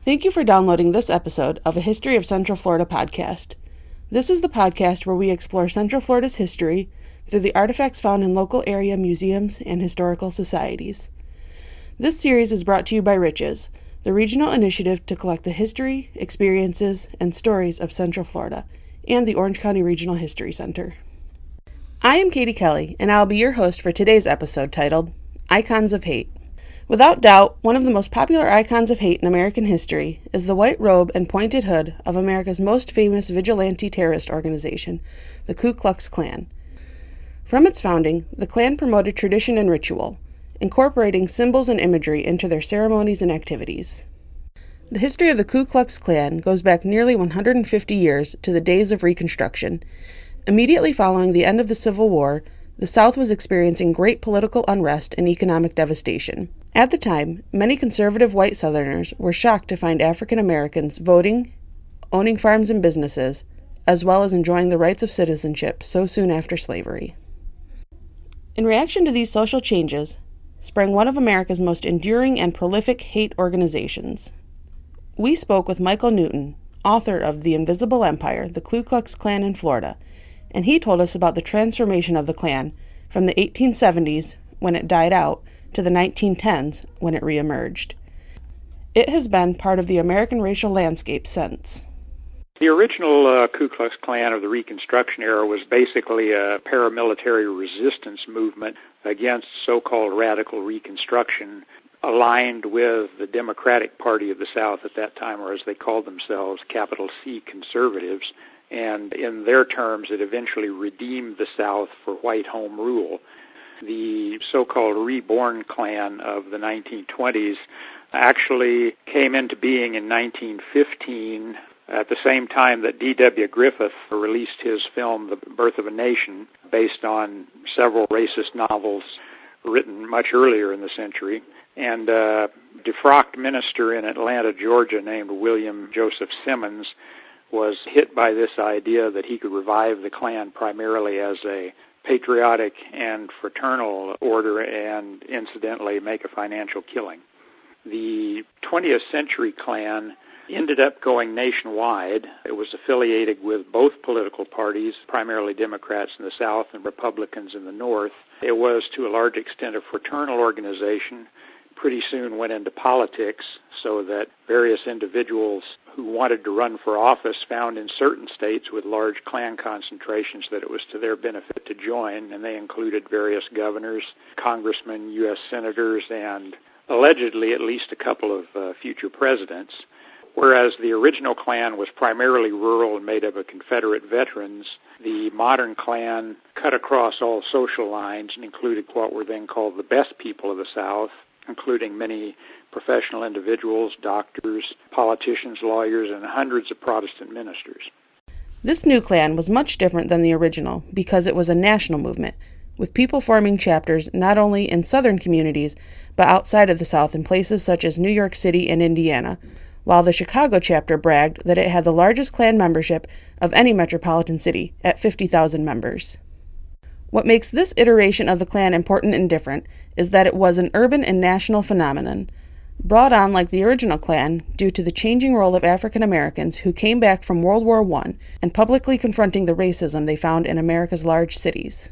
Thank you for downloading this episode of a History of Central Florida podcast. This is the podcast where we explore Central Florida's history through the artifacts found in local area museums and historical societies. This series is brought to you by Riches, the regional initiative to collect the history, experiences, and stories of Central Florida, and the Orange County Regional History Center. I am Katie Kelly, and I'll be your host for today's episode titled Icons of Hate. Without doubt, one of the most popular icons of hate in American history is the white robe and pointed hood of America's most famous vigilante terrorist organization, the Ku Klux Klan. From its founding, the Klan promoted tradition and ritual, incorporating symbols and imagery into their ceremonies and activities. The history of the Ku Klux Klan goes back nearly 150 years to the days of Reconstruction. Immediately following the end of the Civil War, the South was experiencing great political unrest and economic devastation. At the time, many conservative white Southerners were shocked to find African Americans voting, owning farms and businesses, as well as enjoying the rights of citizenship so soon after slavery. In reaction to these social changes, sprang one of America's most enduring and prolific hate organizations. We spoke with Michael Newton, author of The Invisible Empire, the Ku Klux Klan in Florida, and he told us about the transformation of the Klan from the 1870s, when it died out, to the 1910s, when it reemerged. It has been part of the American racial landscape since. The original Ku Klux Klan of the Reconstruction era was basically a paramilitary resistance movement against so-called radical Reconstruction, aligned with the Democratic Party of the South at that time, or as they called themselves, capital C conservatives. And in their terms, it eventually redeemed the South for white home rule. The so-called reborn Klan of the 1920s actually came into being in 1915 at the same time that D.W. Griffith released his film, The Birth of a Nation, based on several racist novels written much earlier in the century. And a defrocked minister in Atlanta, Georgia, named William Joseph Simmons, was hit by this idea that he could revive the Klan primarily as a patriotic and fraternal order and, incidentally, make a financial killing. The 20th century Klan ended up going nationwide. It was affiliated with both political parties, primarily Democrats in the South and Republicans in the North. It was, to a large extent, a fraternal organization. Pretty soon went into politics, so that various individuals who wanted to run for office found in certain states with large Klan concentrations that it was to their benefit to join, and they included various governors, congressmen, U.S. senators, and allegedly at least a couple of future presidents. Whereas the original Klan was primarily rural and made up of Confederate veterans, the modern Klan cut across all social lines and included what were then called the best people of the South, including many professional individuals, doctors, politicians, lawyers, and hundreds of Protestant ministers. This new Klan was much different than the original because it was a national movement, with people forming chapters not only in southern communities, but outside of the South in places such as New York City and Indiana, while the Chicago chapter bragged that it had the largest Klan membership of any metropolitan city at 50,000 members. What makes this iteration of the Klan important and different is that it was an urban and national phenomenon, brought on like the original Klan due to the changing role of African Americans who came back from World War I and publicly confronting the racism they found in America's large cities.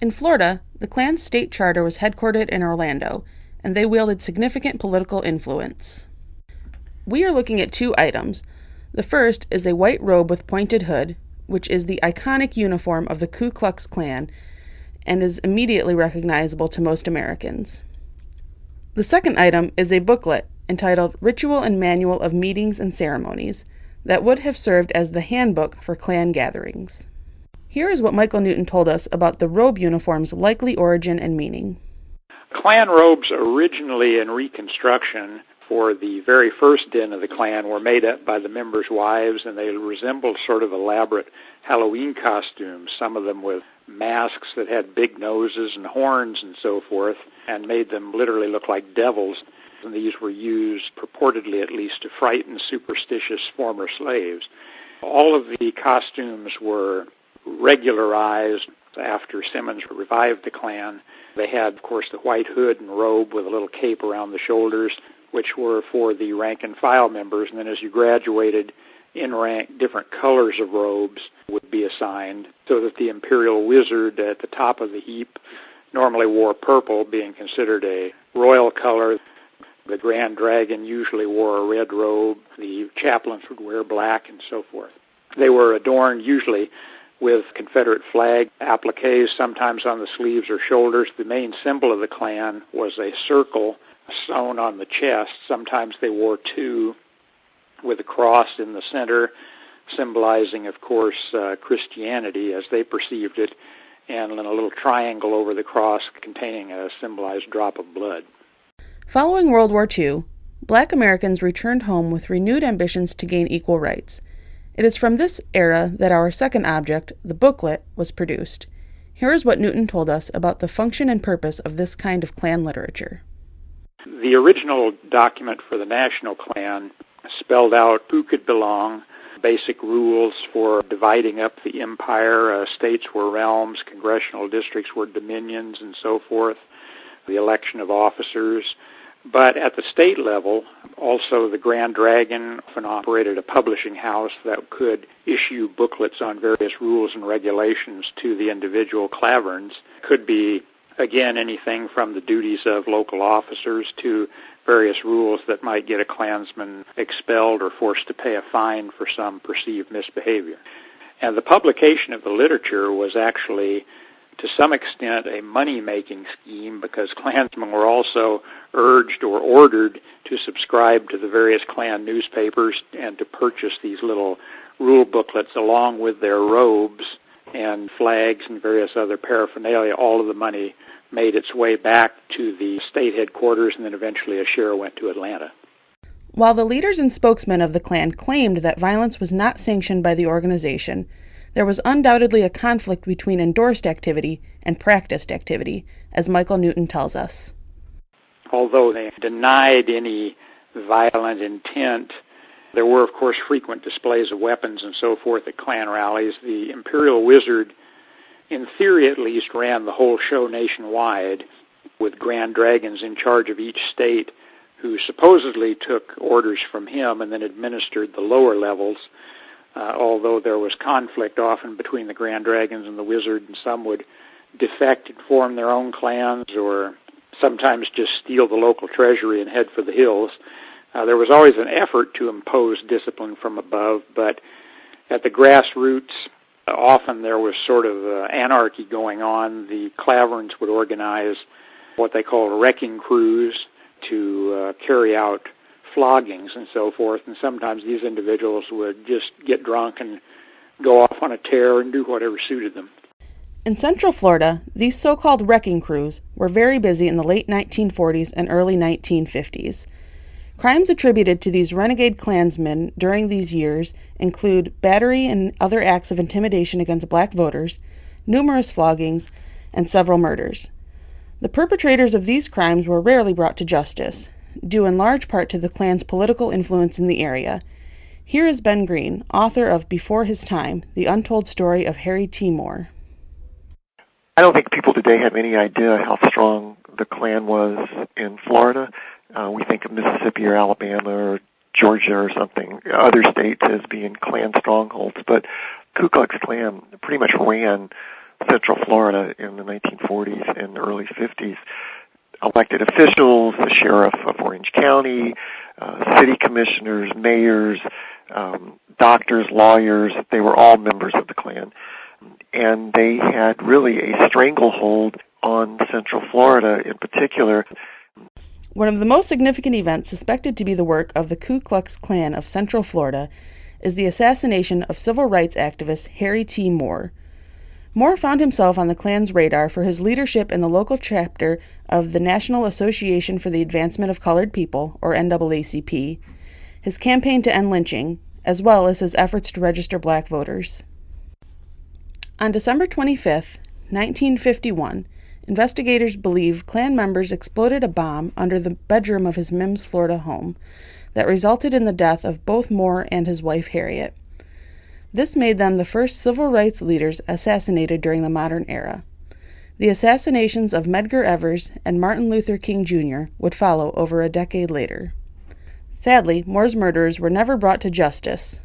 In Florida, the Klan's state charter was headquartered in Orlando, and they wielded significant political influence. We are looking at two items. The first is a white robe with pointed hood, which is the iconic uniform of the Ku Klux Klan and is immediately recognizable to most Americans. The second item is a booklet entitled Ritual and Manual of Meetings and Ceremonies that would have served as the handbook for Klan gatherings. Here is what Michael Newton told us about the robe uniform's likely origin and meaning. Klan robes originally in Reconstruction for the very first den of the Klan were made up by the members' wives, and they resembled sort of elaborate Halloween costumes, some of them with masks that had big noses and horns and so forth, and made them literally look like devils. And these were used, purportedly at least, to frighten superstitious former slaves. All of the costumes were regularized after Simmons revived the Klan. They had, of course, the white hood and robe with a little cape around the shoulders, which were for the rank and file members, and then as you graduated in rank, different colors of robes would be assigned, so that the imperial wizard at the top of the heap normally wore purple, being considered a royal color. The grand dragon usually wore a red robe. The chaplains would wear black, and so forth. They were adorned usually with Confederate flag appliques, sometimes on the sleeves or shoulders. The main symbol of the Klan was a circle sewn on the chest. Sometimes they wore two, with a cross in the center, symbolizing, of course, Christianity as they perceived it, and then a little triangle over the cross containing a symbolized drop of blood. Following World War II, Black Americans returned home with renewed ambitions to gain equal rights. It is from this era that our second object, the booklet, was produced. Here is what Newton told us about the function and purpose of this kind of Klan literature. The original document for the National Klan spelled out who could belong, basic rules for dividing up the empire. States were realms, congressional districts were dominions, and so forth, the election of officers. But at the state level, also the Grand Dragon often operated a publishing house that could issue booklets on various rules and regulations to the individual claverns. Could be, again, anything from the duties of local officers to various rules that might get a Klansman expelled or forced to pay a fine for some perceived misbehavior. And the publication of the literature was actually, to some extent, a money-making scheme, because Klansmen were also urged or ordered to subscribe to the various Klan newspapers and to purchase these little rule booklets along with their robes and flags and various other paraphernalia. All of the money made its way back to the state headquarters, and then eventually a share went to Atlanta. While the leaders and spokesmen of the Klan claimed that violence was not sanctioned by the organization, there was undoubtedly a conflict between endorsed activity and practiced activity, as Michael Newton tells us. Although they denied any violent intent, there were, of course, frequent displays of weapons and so forth at Klan rallies. The Imperial Wizard, in theory at least, ran the whole show nationwide, with Grand Dragons in charge of each state who supposedly took orders from him and then administered the lower levels, although there was conflict often between the Grand Dragons and the Wizard, and some would defect and form their own clans or sometimes just steal the local treasury and head for the hills. There was always an effort to impose discipline from above, but at the grassroots, often there was sort of anarchy going on. The claverns would organize what they called wrecking crews to carry out floggings and so forth, and sometimes these individuals would just get drunk and go off on a tear and do whatever suited them. In Central Florida, these so-called wrecking crews were very busy in the late 1940s and early 1950s. Crimes attributed to these renegade Klansmen during these years include battery and other acts of intimidation against black voters, numerous floggings, and several murders. The perpetrators of these crimes were rarely brought to justice, due in large part to the Klan's political influence in the area. Here is Ben Green, author of Before His Time, The Untold Story of Harry T. Moore. I don't think people today have any idea how strong the Klan was in Florida. We think of Mississippi or Alabama or Georgia or something, other states as being Klan strongholds, but Ku Klux Klan pretty much ran Central Florida in the 1940s and early 50s. Elected officials, the sheriff of Orange County, city commissioners, mayors, doctors, lawyers, they were all members of the Klan. And they had really a stranglehold on Central Florida in particular. One of the most significant events suspected to be the work of the Ku Klux Klan of Central Florida is the assassination of civil rights activist Harry T. Moore. Moore found himself on the Klan's radar for his leadership in the local chapter of the National Association for the Advancement of Colored People, or NAACP, his campaign to end lynching, as well as his efforts to register black voters. On December 25, 1951, investigators believe Klan members exploded a bomb under the bedroom of his Mims, Florida home that resulted in the death of both Moore and his wife Harriette. This made them the first civil rights leaders assassinated during the modern era. The assassinations of Medgar Evers and Martin Luther King Jr. would follow over a decade later. Sadly, Moore's murderers were never brought to justice.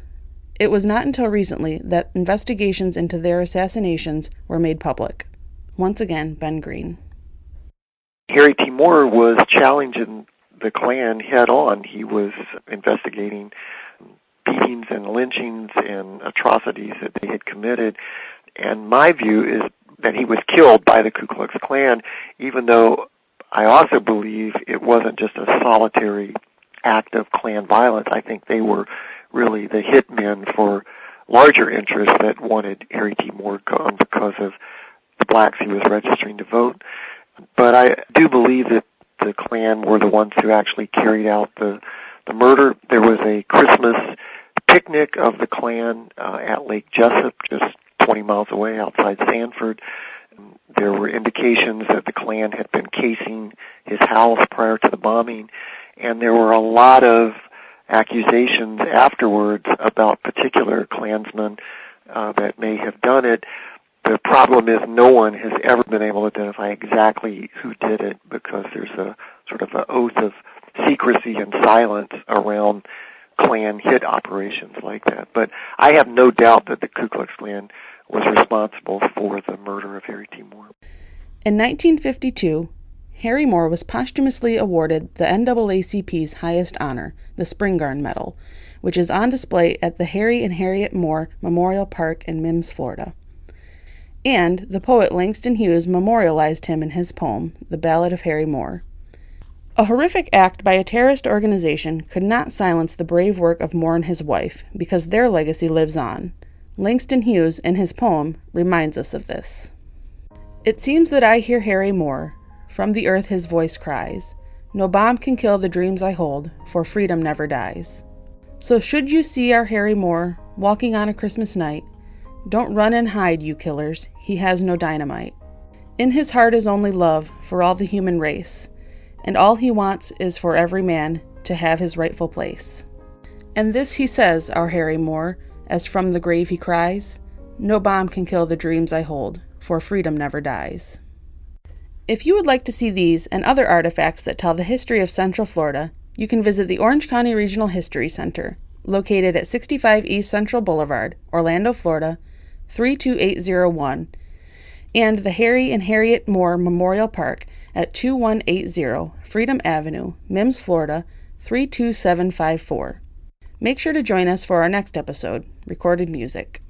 It was not until recently that investigations into their assassinations were made public. Once again, Ben Green. Harry T. Moore was challenging the Klan head on. He was investigating beatings and lynchings and atrocities that they had committed. And my view is that he was killed by the Ku Klux Klan, even though I also believe it wasn't just a solitary act of Klan violence. I think they were really the hitmen for larger interests that wanted Harry T. Moore gone because of the blacks he was registering to vote. But I do believe that the Klan were the ones who actually carried out the murder. There was a Christmas picnic of the Klan at Lake Jessup, just 20 miles away outside Sanford. There were indications that the Klan had been casing his house prior to the bombing, and there were a lot of accusations afterwards about particular Klansmen that may have done it. The problem is no one has ever been able to identify exactly who did it because there's a sort of an oath of secrecy and silence around Klan hit operations like that. But I have no doubt that the Ku Klux Klan was responsible for the murder of Harry T. Moore. In 1952, Harry Moore was posthumously awarded the NAACP's highest honor, the Spingarn Medal, which is on display at the Harry and Harriette Moore Memorial Park in Mims, Florida. And the poet Langston Hughes memorialized him in his poem, The Ballad of Harry Moore. A horrific act by a terrorist organization could not silence the brave work of Moore and his wife, because their legacy lives on. Langston Hughes, in his poem, reminds us of this. It seems that I hear Harry Moore. From the earth his voice cries. No bomb can kill the dreams I hold, for freedom never dies. So should you see our Harry Moore walking on a Christmas night, don't run and hide, you killers, he has no dynamite. In his heart is only love for all the human race, and all he wants is for every man to have his rightful place. And this he says, our Harry Moore, as from the grave he cries, no bomb can kill the dreams I hold, for freedom never dies. If you would like to see these and other artifacts that tell the history of Central Florida, you can visit the Orange County Regional History Center, located at 65 East Central Boulevard, Orlando, Florida, 32801, and the Harry and Harriette Moore Memorial Park at 2180 Freedom Avenue, Mims, Florida, 32754. Make sure to join us for our next episode, Recorded Music.